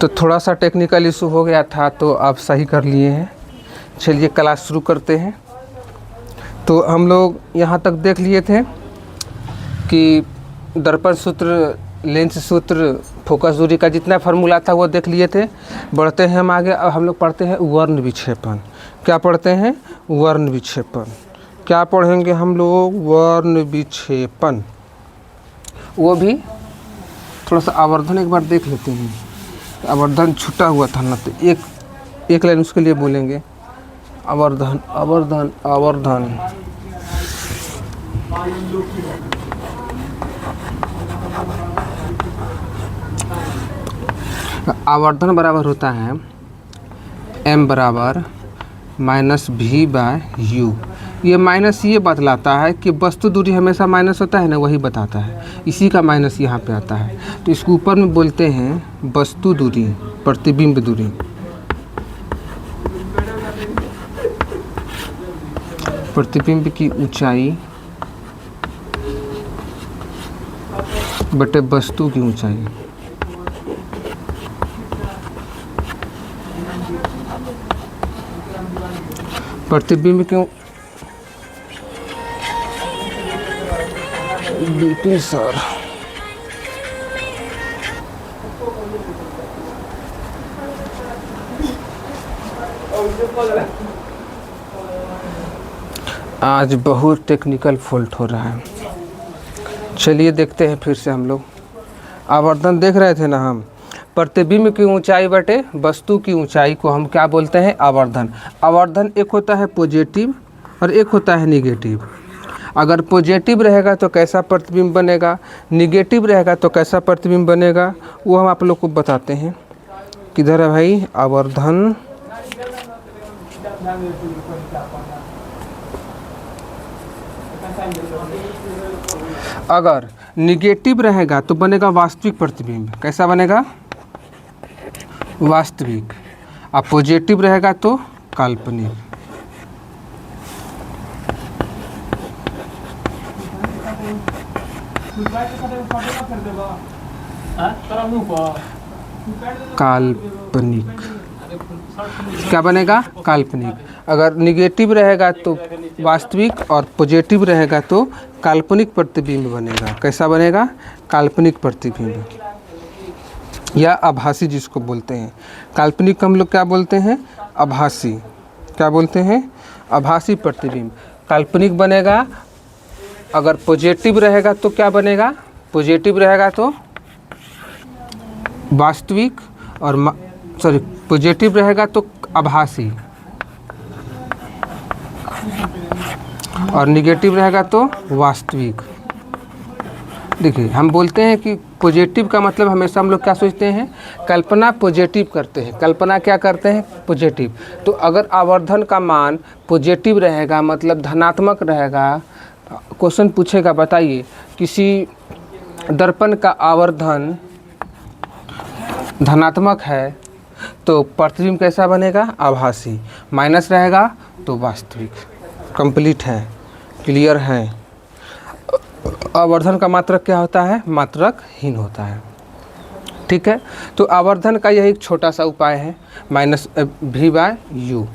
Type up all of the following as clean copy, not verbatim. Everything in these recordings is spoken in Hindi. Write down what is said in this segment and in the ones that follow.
तो थोड़ा सा टेक्निकल इशू हो गया था, तो आप सही कर लिए हैं। चलिए क्लास शुरू करते हैं। तो हम लोग यहाँ तक देख लिए थे कि दर्पण सूत्र, लेंस सूत्र, फोकस दूरी का जितना फार्मूला था वो देख लिए थे। बढ़ते हैं हम आगे। अब हम लोग पढ़ते हैं वर्ण विक्षेपण। क्या पढ़ते हैं? वर्ण विक्षेपण। क्या पढ़ेंगे हम लोग? वर्ण विक्षेपण। वो भी थोड़ा सा आवर्धन एक बार देख लेते हैं। आवर्धन छूटा हुआ था ना, तो एक लाइन उसके लिए बोलेंगे। आवर्धन आवर्धन आवर्धन। आवर्धन बराबर होता है m बराबर माइनस भी बाय यू। ये माइनस ये बतलाता है कि वस्तु दूरी हमेशा माइनस होता है ना, वही बताता है। इसी का माइनस यहाँ पे आता है। तो इसको ऊपर में बोलते हैं वस्तु दूरी, प्रतिबिंब दूरी। प्रतिबिंब की ऊंचाई बटे वस्तु की ऊंचाई। प्रतिबिंब क्यों? बीटी सर, आज बहुत टेक्निकल फॉल्ट हो रहा है। चलिए देखते हैं फिर से हम लोग। आवर्धन देख रहे थे ना हम। प्रतिबिंब की ऊंचाई बटे वस्तु की ऊंचाई को हम क्या बोलते हैं? आवर्धन। आवर्धन एक होता है पॉजिटिव और एक होता है निगेटिव। अगर पॉजिटिव रहेगा तो कैसा प्रतिबिंब बनेगा, निगेटिव रहेगा तो कैसा प्रतिबिंब बनेगा, वो हम आप लोग को बताते हैं। किधर है भाई आवर्धन? अगर निगेटिव रहेगा तो बनेगा वास्तविक प्रतिबिंब। कैसा बनेगा? वास्तविक। और पॉजिटिव रहेगा तो काल्पनिक। काल्पनिक। क्या बनेगा? काल्पनिक। अगर निगेटिव रहेगा तो वास्तविक और पॉजिटिव रहेगा तो काल्पनिक प्रतिबिंब बनेगा। कैसा बनेगा? काल्पनिक प्रतिबिंब या आभासी जिसको बोलते हैं। काल्पनिक को हम लोग क्या बोलते हैं? आभासी। क्या बोलते हैं? आभासी प्रतिबिंब। काल्पनिक बनेगा। अगर पॉजिटिव रहेगा तो क्या बनेगा? पॉजिटिव रहेगा तो वास्तविक और पॉजिटिव रहेगा तो आभासी और निगेटिव रहेगा तो वास्तविक। देखिए हम बोलते हैं कि पॉजिटिव का मतलब हमेशा हम लोग क्या सोचते हैं? कल्पना पॉजिटिव करते हैं। कल्पना क्या करते हैं? पॉजिटिव। तो अगर आवर्धन का मान पॉजिटिव रहेगा मतलब धनात्मक रहेगा, क्वेश्चन पूछेगा बताइए किसी दर्पण का आवर्धन धनात्मक है तो प्रतिबिंब कैसा बनेगा? आभासी। माइनस रहेगा तो वास्तविक। कंप्लीट है, क्लियर है। आवर्धन का मात्रक क्या होता है? मात्रकहीन होता है। ठीक है। तो आवर्धन का यही एक छोटा सा उपाय है, माइनस भी बाय यू।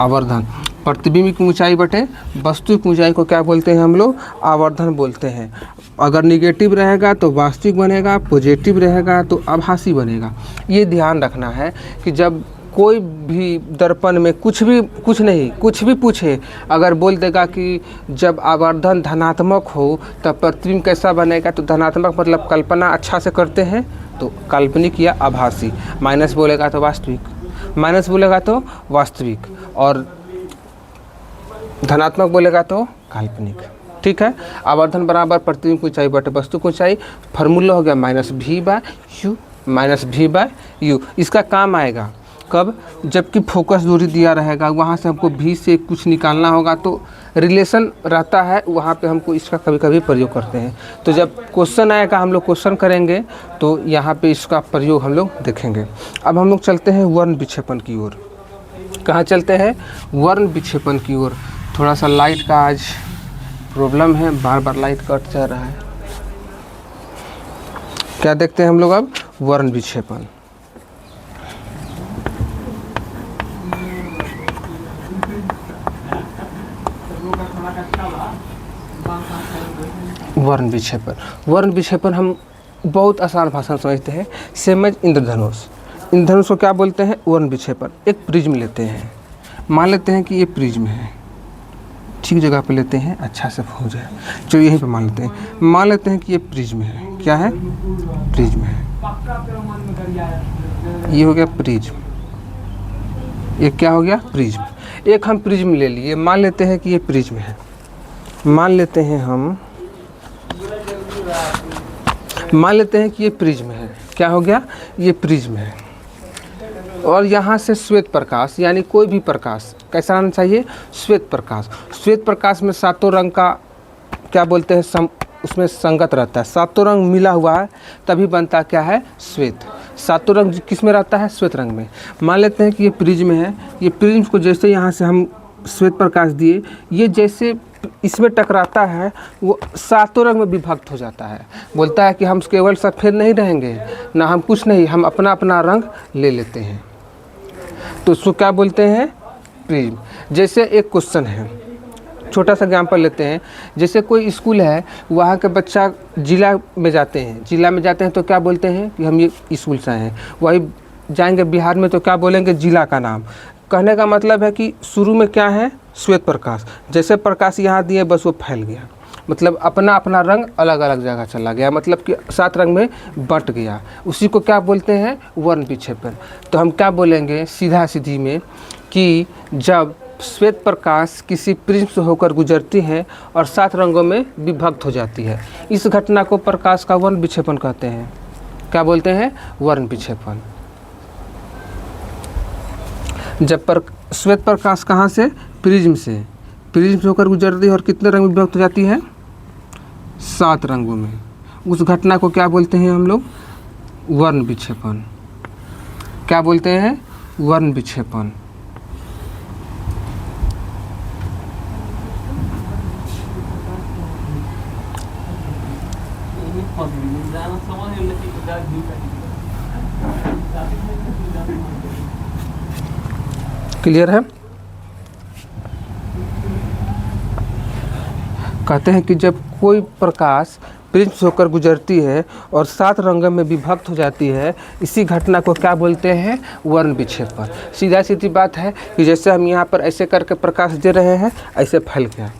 आवर्धन प्रतिबिंब की ऊंचाई बटे वस्तु की ऊंचाई को क्या बोलते हैं हम लोग? आवर्धन बोलते हैं। अगर निगेटिव रहेगा तो वास्तविक बनेगा, पॉजिटिव रहेगा तो आभासी बनेगा। ये ध्यान रखना है कि जब कोई भी दर्पण में कुछ भी पूछे, अगर बोल देगा कि जब आवर्धन धनात्मक हो तब प्रतिबिंब कैसा बनेगा, तो धनात्मक मतलब कल्पना अच्छा से करते हैं तो काल्पनिक या आभासी। माइनस बोलेगा तो वास्तविक, माइनस बोलेगा तो वास्तविक और धनात्मक बोलेगा तो काल्पनिक। ठीक है। आवर्धन बराबर प्रतिबिंब की ऊंचाई बटे वस्तु की ऊंचाई। फार्मूला हो गया माइनस भी बाय यू। माइनस भी बाय यू। इसका काम आएगा कब? जबकि फोकस दूरी दिया रहेगा, वहाँ से हमको भी से कुछ निकालना होगा तो रिलेशन रहता है, वहाँ पे हमको इसका कभी कभी प्रयोग करते हैं। तो जब क्वेश्चन आएगा, हम लोग क्वेश्चन करेंगे तो यहाँ पे इसका प्रयोग हम लोग देखेंगे। अब हम लोग चलते हैं वर्ण विक्षेपण की ओर। कहाँ चलते हैं? वर्ण विक्षेपण की ओर। थोड़ा सा लाइट का आज प्रॉब्लम है, बार बार लाइट कट जा रहा है। क्या देखते हैं हम लोग अब? वर्ण विक्षेपण। वर्ण विक्षेपण। वर्ण विक्षेपण हम बहुत आसान भाषा में समझते हैं। सेम एज इंद्रधनुष। इंद्रधनुष को क्या बोलते हैं? वर्ण विक्षेपण। एक प्रिज्म लेते हैं, मान लेते हैं कि ये प्रिज्म है, ठीक जगह पे लेते हैं, अच्छा से हो जाए, चलो यहीं पे मान लेते हैं कि ये प्रिज्म है। क्या है? प्रिज्म है। ये हो गया प्रिज्म, ये क्या हो गया? प्रिज्म। एक हम प्रिज्म ले लिए, मान लेते हैं कि ये प्रिज्म है, मान लेते हैं कि ये प्रिज्म है। क्या हो गया? ये प्रिज्म है। और यहाँ से श्वेत प्रकाश, यानी कोई भी प्रकाश कैसा आना चाहिए? श्वेत प्रकाश। श्वेत प्रकाश में सातों रंग का क्या बोलते हैं? उसमें संगत रहता है। सातों रंग मिला हुआ है तभी बनता क्या है? श्वेत। सातों रंग किस में रहता है? श्वेत रंग में। मान लेते हैं कि ये प्रिज्म है, ये प्रिज्म को जैसे यहाँ से हम श्वेत प्रकाश दिए, ये जैसे इसमें टकराता है वो सातों रंग में विभक्त हो जाता है। बोलता है कि हम केवल सफ़ेद नहीं रहेंगे, ना हम कुछ नहीं, हम अपना अपना रंग ले लेते हैं। तो उसको क्या बोलते हैं? प्रिज्म। जैसे एक क्वेश्चन है, छोटा सा एग्जाम्पल लेते हैं। जैसे कोई स्कूल है, वहाँ के बच्चा जिला में जाते हैं तो क्या बोलते हैं कि हम ये स्कूल से आए हैं। वही जाएंगे बिहार में तो क्या बोलेंगे? जिला का नाम। कहने का मतलब है कि शुरू में क्या है? श्वेत प्रकाश। जैसे प्रकाश यहाँ दिए बस वो फैल गया, मतलब अपना अपना रंग अलग अलग जगह चला गया, मतलब कि 7 रंग में बट गया। उसी को क्या बोलते हैं? वर्ण विक्षेपण। तो हम क्या बोलेंगे सीधा सीधी में कि जब श्वेत प्रकाश किसी प्रिज्म से होकर गुजरती है और 7 रंगों में विभक्त हो जाती है, इस घटना को प्रकाश का वर्ण विक्षेपण कहते हैं। क्या बोलते हैं? वर्ण विक्षेपण। जब श्वेत प्रकाश कहाँ से? प्रिज्म से होकर गुजरती है और कितने रंग में विभक्त हो जाती है? 7 रंगों में। उस घटना को क्या बोलते हैं हम लोग? वर्ण विक्षेपण। क्या बोलते हैं? वर्ण विक्षेपण। क्लियर है? कहते हैं कि जब कोई प्रकाश प्रिज्म से होकर गुजरती है और 7 रंगों में विभक्त हो जाती है, इसी घटना को क्या बोलते हैं? वर्ण विक्षेपण। सीधा सीधी बात है कि जैसे हम यहाँ पर ऐसे करके प्रकाश दे रहे हैं, ऐसे फैल गया,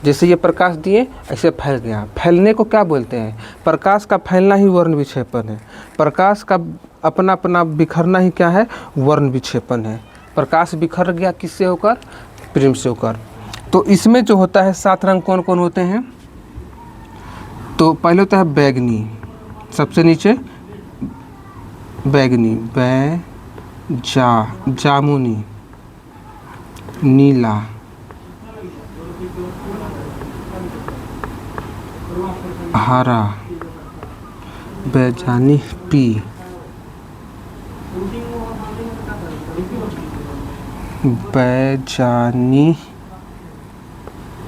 जैसे ये प्रकाश दिए ऐसे फैल गया। फैलने को क्या बोलते हैं? प्रकाश का फैलना ही वर्ण विक्षेपण है। प्रकाश का अपना अपना बिखरना ही क्या है? वर्ण विक्षेपण है। प्रकाश बिखर गया किससे होकर? प्रिज्म से होकर। तो इसमें जो होता है 7 रंग कौन कौन होते हैं? तो पहले होता है बैगनी, सबसे नीचे बैगनी, जामुनी, नीला, हरा, बैजानी, बैजानी,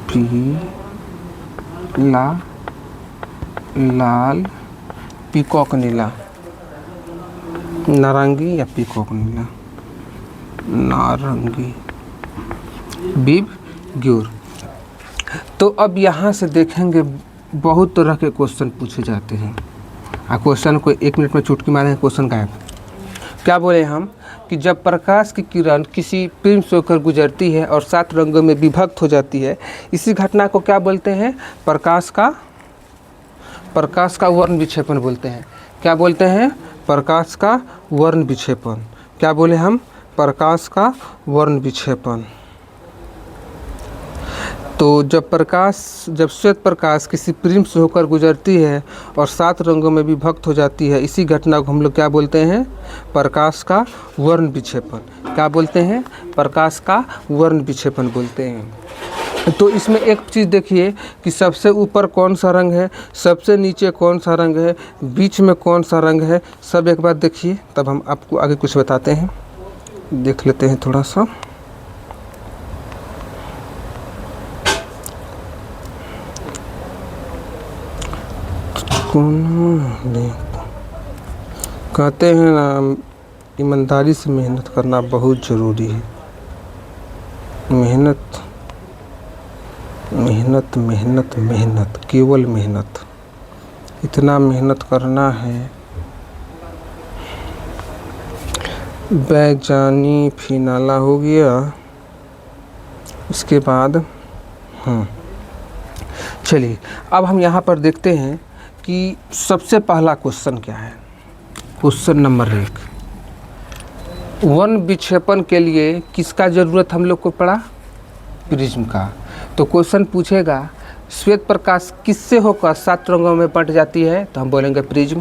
पीला, लाल, पीकॉक नीला, नारंगी या पीकॉक नीला, नारंगी, बिब ग्यूर। तो अब यहाँ से देखेंगे बहुत तरह के क्वेश्चन पूछे जाते हैं। क्वेश्चन को 1 मिनट में चुटकी मारेंगे, क्वेश्चन गायब। क्या बोले हम कि जब प्रकाश की किरण किसी प्रिज्म से होकर गुजरती है और 7 रंगों में विभक्त हो जाती है, इसी घटना को क्या बोलते हैं? प्रकाश का वर्ण विक्षेपण बोलते हैं। क्या बोलते हैं? प्रकाश का वर्ण विक्षेपण। क्या बोले हम? प्रकाश का वर्ण विक्षेपण। तो जब श्वेत प्रकाश किसी प्रिज्म से होकर गुजरती है और 7 रंगों में विभक्त हो जाती है, इसी घटना को हम लोग क्या बोलते हैं? प्रकाश का वर्ण विक्षेपण। क्या बोलते हैं? प्रकाश का वर्ण विक्षेपण बोलते हैं। तो इसमें एक चीज़ देखिए कि सबसे ऊपर कौन सा रंग है, सबसे नीचे कौन सा रंग है, बीच में कौन सा रंग है, सब एक बार देखिए, तब हम आपको आगे कुछ बताते हैं। देख लेते हैं थोड़ा सा। कहते हैं ना, ईमानदारी से मेहनत करना बहुत ज़रूरी है। मेहनत मेहनत मेहनत मेहनत, केवल मेहनत, इतना मेहनत करना है। बैजानी फिनाला हो गया। उसके बाद चलिए अब हम यहाँ पर देखते हैं कि सबसे पहला क्वेश्चन क्या है। क्वेश्चन नंबर 1, वन विक्षेपण के लिए किसका ज़रूरत हम लोग को पड़ा? प्रिज्म का। तो क्वेश्चन पूछेगा श्वेत प्रकाश किससे होकर 7 रंगों में बंट जाती है? तो हम बोलेंगे प्रिज्म।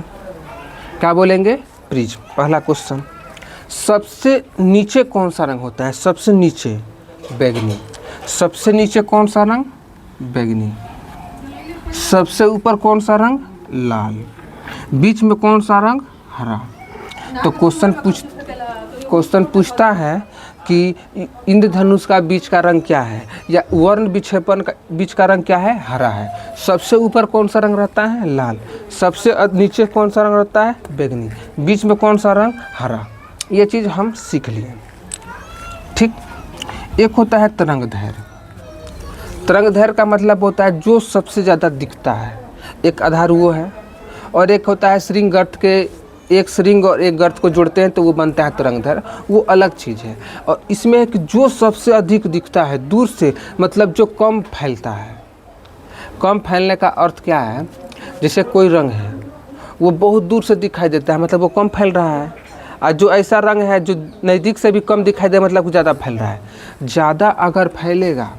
क्या बोलेंगे? प्रिज्म। पहला क्वेश्चन। सबसे नीचे कौन सा रंग होता है? सबसे नीचे बैगनी। सबसे नीचे कौन सा रंग? बैगनी। सबसे ऊपर कौन सा रंग? लाल। बीच में कौन सा रंग? हरा। तो क्वेश्चन पूछता है कि इंद्रधनुष का बीच का रंग क्या है, या वर्ण विक्षेपण का बीच का रंग क्या है? हरा है। सबसे ऊपर कौन सा रंग रहता है? लाल। सबसे नीचे कौन सा रंग रहता है? बैगनी। बीच में कौन सा रंग? हरा। ये चीज़ हम सीख लिए। ठीक। एक होता है तरंगदैर्घ्य। तरंगदैर्घ्य का मतलब होता है जो सबसे ज़्यादा दिखता है, एक आधार वो है। और एक होता है श्रृंग गर्त के, एक श्रृंग और एक गर्त को जोड़ते हैं तो वो बनता है तरंगदैर्घ्य, वो अलग चीज़ है। और इसमें एक जो सबसे अधिक दिखता है दूर से, मतलब जो कम फैलता है। कम फैलने का अर्थ क्या है? जैसे कोई रंग है वो बहुत दूर से दिखाई देता है, मतलब वो कम फैल रहा है। और जो ऐसा रंग है जो नज़दीक से भी कम दिखाई दे, मतलब वो ज़्यादा फैल रहा है। ज़्यादा अगर फैलेगा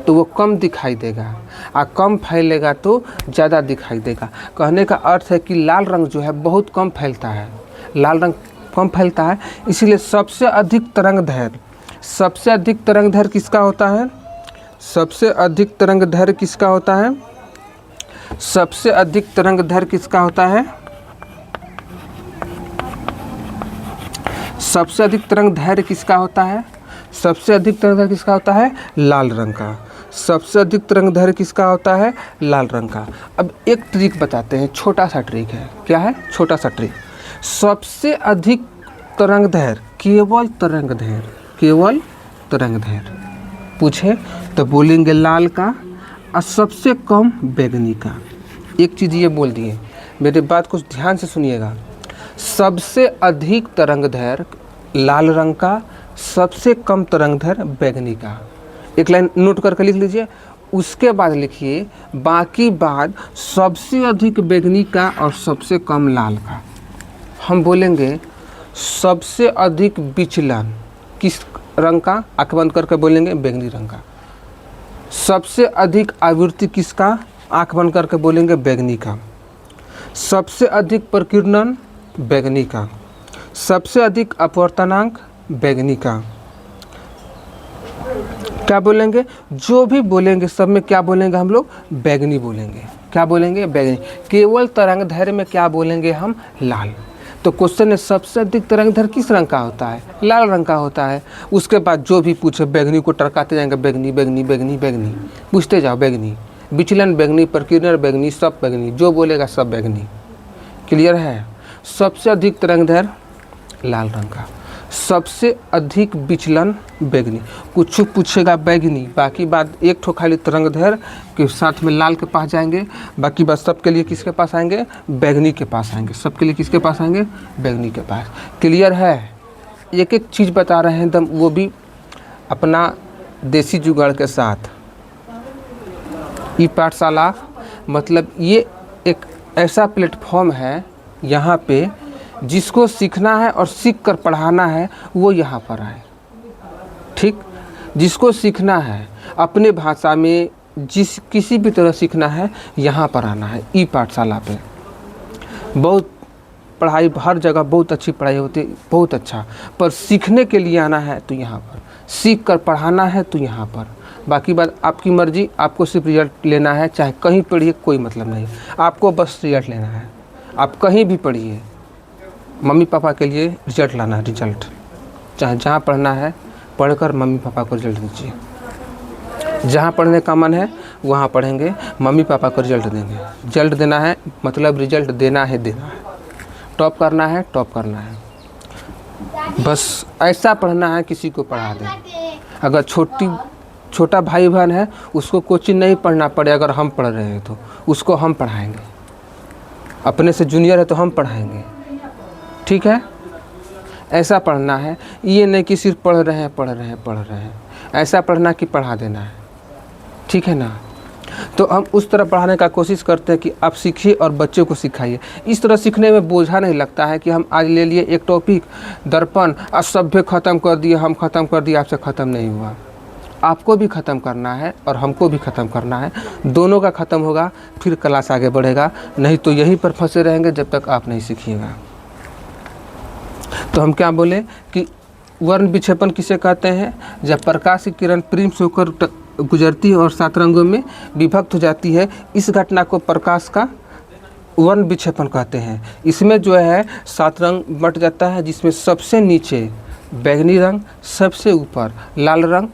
तो वो कम दिखाई देगा, और कम फैलेगा तो ज़्यादा दिखाई देगा। कहने का अर्थ है कि लाल रंग जो है बहुत कम फैलता है, लाल रंग कम फैलता है, इसीलिए सबसे अधिक तरंगदैर्घ्य, सबसे अधिक तरंगदैर्घ्य किसका होता है? सबसे अधिक तरंगदैर्घ्य किसका होता है? सबसे अधिक तरंगदैर्घ्य किसका होता है? सबसे अधिक तरंगदैर्घ्य किसका होता है? सबसे अधिक तरंगदैर्घ्य किसका होता है? लाल रंग का। सबसे अधिक तरंगदैर्घ्य किसका होता है? लाल रंग का। अब एक ट्रिक बताते हैं, छोटा सा ट्रिक है। क्या है? छोटा सा ट्रिक। सबसे अधिक तरंगदैर्घ्य, केवल तरंगदैर्घ्य, केवल तरंगदैर्घ्य पूछे तो बोलेंगे लाल का, और सबसे कम बैगनी का। एक चीज़ ये बोल दिए, मेरी बात को ध्यान से सुनिएगा। सबसे अधिक तरंगदैर्घ्य लाल रंग का, सबसे कम तरंगदैर्घ्य बैगनी का। एक लाइन नोट करके लिख लीजिए। उसके बाद लिखिए बाकी बात सबसे अधिक बैगनी का और सबसे कम लाल का। हम बोलेंगे सबसे अधिक विचलन किस रंग का? आँख बंद करके बोलेंगे बैगनी रंग का। सबसे अधिक आवृत्ति किसका? आँख बंद करके बोलेंगे बैगनी का। सबसे अधिक प्रकीर्णन बैगनी का। सबसे अधिक अपवर्तनांक बैगनी का। क्या बोलेंगे? जो भी बोलेंगे सब में क्या बोलेंगे हम लोग? बैगनी बोलेंगे। क्या बोलेंगे? बैगनी। केवल तरंगदैर्घ्य में क्या बोलेंगे हम? लाल। तो क्वेश्चन है सबसे अधिक तरंगदैर्घ्य किस रंग का होता है? लाल रंग का होता है। उसके बाद जो भी पूछे बैगनी को टरकाते जाएंगे, बैगनी बैगनी बैगनी बैगनी, पूछते जाओ बैगनी। विचलन बैगनी, प्रकीर्णन बैगनी, सब बैगनी, जो बोलेगा सब बैगनी। क्लियर है? सबसे अधिक तरंगदैर्घ्य लाल रंग का, सबसे अधिक विचलन बैगनी। कुछ पूछेगा बैगनी, बाकी बात एक ठो खाली तरंगदैर्घ्य के साथ में लाल के पास जाएंगे, बाकी बात सबके लिए किसके पास आएंगे? बैगनी के पास आएंगे। सबके लिए किसके पास आएंगे? बैगनी के पास। क्लियर है? एक एक चीज़ बता रहे हैं एकदम, वो भी अपना देसी जुगाड़ के साथ। ई पाठशाला मतलब ये एक ऐसा प्लेटफॉर्म है, यहाँ पे जिसको सीखना है और सीख कर पढ़ाना है वो यहाँ पर आए। ठीक। जिसको सीखना है अपने भाषा में, किसी भी तरह सीखना है, यहाँ पर आना है। ई पाठशाला पे बहुत पढ़ाई, हर जगह बहुत अच्छी पढ़ाई होती है, बहुत अच्छा। पर सीखने के लिए आना है तो यहाँ पर, सीख कर पढ़ाना है तो यहाँ पर। बाकी बात आपकी मर्जी, आपको सिर्फ रिजल्ट लेना है। चाहे कहीं पढ़िए कोई मतलब नहीं, आपको बस रिजल्ट लेना है। आप कहीं भी पढ़िए, मम्मी पापा के लिए रिजल्ट लाना है। रिजल्ट चाहे जहाँ पढ़ना है पढ़कर मम्मी पापा को रिजल्ट दीजिए। जहाँ पढ़ने का मन है वहाँ पढ़ेंगे, मम्मी पापा को रिजल्ट देंगे। रिजल्ट देना है मतलब रिजल्ट देना है, देना है। टॉप करना है, टॉप करना है। बस ऐसा पढ़ना है किसी को पढ़ा दें। अगर छोटा भाई बहन है, उसको कोचिंग नहीं पढ़ना पड़े, अगर हम पढ़ रहे हैं तो उसको हम पढ़ाएंगे। अपने से जूनियर है तो हम पढ़ाएंगे, ठीक है। ऐसा पढ़ना है, ये नहीं कि सिर्फ पढ़ रहे हैं, ऐसा पढ़ना कि पढ़ा देना है, ठीक है ना। तो हम उस तरह पढ़ाने का कोशिश करते हैं कि आप सीखिए और बच्चों को सिखाइए। इस तरह सीखने में बोझा नहीं लगता है कि हम आज ले लिए एक टॉपिक दर्पण, असभ्य ख़त्म कर दिए, हम ख़त्म कर दिए, आपसे ख़त्म नहीं हुआ। आपको भी ख़त्म करना है और हमको भी ख़त्म करना है, दोनों का ख़त्म होगा फिर क्लास आगे बढ़ेगा, नहीं तो यहीं पर फंसे रहेंगे जब तक आप नहीं सीखिएगा। तो हम क्या बोले कि वर्ण विक्षेपण किसे कहते हैं? जब प्रकाश की किरण प्रीम से होकर गुजरती है और 7 रंगों में विभक्त हो जाती है, इस घटना को प्रकाश का वर्ण विक्षेपण कहते हैं। इसमें जो है 7 रंग बट जाता है, जिसमें सबसे नीचे बैंगनी रंग, सबसे ऊपर लाल रंग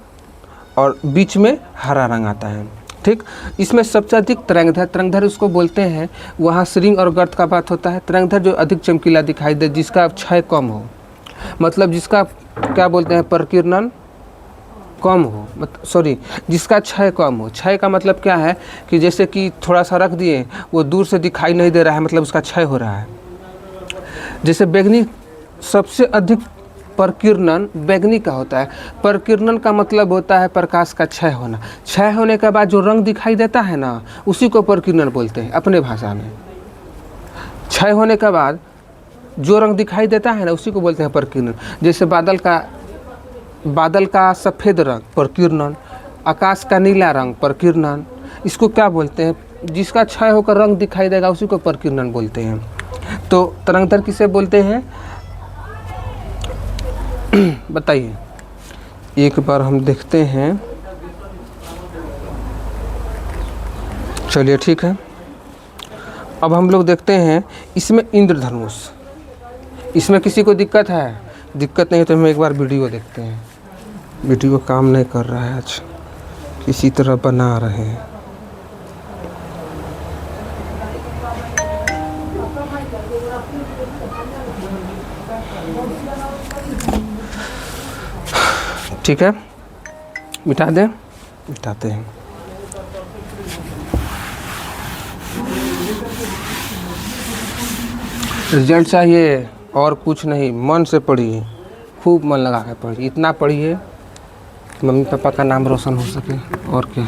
और बीच में हरा रंग आता है, ठीक। इसमें सबसे अधिक तरंगधर उसको बोलते हैं। वहाँ श्रृंग और गर्त का बात होता है। तरंगधर जो अधिक चमकीला दिखाई दे, जिसका क्षय कम हो, मतलब जिसका क्या बोलते हैं प्रकीर्णन कम हो, जिसका क्षय कम हो। क्षय का मतलब क्या है कि जैसे कि थोड़ा सा रख दिए, वो दूर से दिखाई नहीं दे रहा है, मतलब उसका क्षय हो रहा है। जैसे बैंगनी सबसे अधिक प्रकीर्णन बैंगनी का होता है। प्रकीर्णन का मतलब होता है प्रकाश का क्षय होना। क्षय होने के बाद जो रंग दिखाई देता है ना, उसी को प्रकीर्णन बोलते हैं अपने भाषा में। क्षय होने के बाद जो रंग दिखाई देता है ना, उसी को बोलते हैं प्रकीर्णन। जैसे बादल का सफ़ेद रंग प्रकीर्णन, आकाश का नीला रंग प्रकीर्णन। इसको क्या बोलते हैं? जिसका क्षय होकर रंग दिखाई देगा उसी को प्रकीर्णन बोलते हैं। तो तरंगधर किसे बोलते हैं बताइए। एक बार हम देखते हैं, चलिए ठीक है। अब हम लोग देखते हैं इसमें इंद्रधनुष। इसमें किसी को दिक्कत है? दिक्कत नहीं तो हम एक बार वीडियो देखते हैं। वीडियो काम नहीं कर रहा है आज, किसी तरह बना रहे हैं। ठीक है, मिटा दें, मिटाते हैं। रिजल्ट चाहिए और कुछ नहीं, मन से पढ़िए, खूब मन लगा के पढ़िए। इतना पढ़िए कि मम्मी पापा का नाम रोशन हो सके, और क्या।